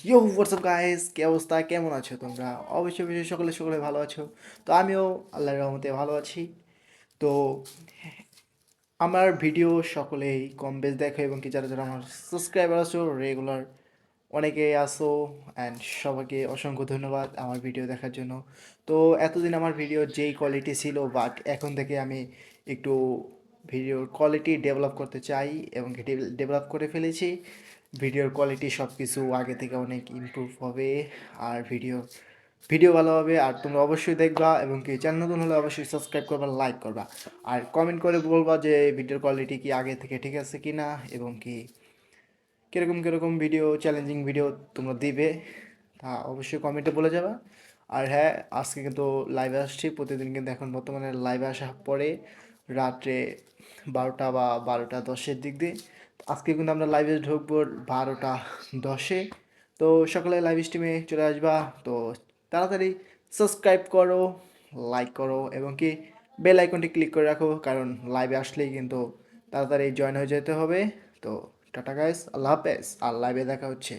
ইয়ো WhatsApp guys, কি অবস্থা, কেমন আছো তোমরা? অবশ্যই অবশ্যই সকলে সকলে ভালো আছো। তো আমিও আল্লাহর রহমতে ভালো আছি। তো আমার ভিডিও সকলেই কম বেশ দেখো, এবং কি যারা যারা আমার সাবস্ক্রাইবার আছো রেগুলার অনেকেই আসো, অ্যান্ড সবাইকে অসংখ্য ধন্যবাদ আমার ভিডিও দেখার জন্য। তো এতদিন আমার ভিডিও যেই কোয়ালিটি ছিল, বাট এখন থেকে আমি একটু ভিডিওর কোয়ালিটি ডেভেলপ করতে চাই, এবং ডেভেলপ করে ফেলেছি। ভিডিওর কোয়ালিটি সব কিছু আগে থেকে অনেক ইমপ্রুভ হবে, আর ভিডিও ভিডিও ভালো হবে। আর তোমরা অবশ্যই দেখবা, এবং কি চ্যানেল নতুন হলে অবশ্যই সাবস্ক্রাইব করবা, লাইক করবা, আর কমেন্ট করে বলবা যে ভিডিওর কোয়ালিটি কি আগে থেকে ঠিক আছে কি না, এবং কি কীরকম কীরকম ভিডিও, চ্যালেঞ্জিং ভিডিও তোমরা দিবে, তা অবশ্যই কমেন্টে বলে যাবা। আর হ্যাঁ, আজকে কিন্তু লাইভে আসছি প্রতিদিন, কিন্তু এখন বর্তমানে লাইভে আসা পরে রাত্রে 12টা বা 12টা 10-এর দিক দিয়ে। আজকে কিন্তু আমরা লাইভে ঢুকবো 12টা 10-এ। তো সকালে লাইভ স্ট্রিমে চলে আসবা। তো তাড়াতাড়ি সাবস্ক্রাইব করো, লাইক করো, এবং কি বেল আইকনটি ক্লিক করে রাখো, কারণ লাইভে আসলেই কিন্তু তাড়াতাড়ি জয়েন হয়ে যেতে হবে। তো টাটা গাইস, আল্লাহ হাফেজ, আর লাইভে দেখা হচ্ছে।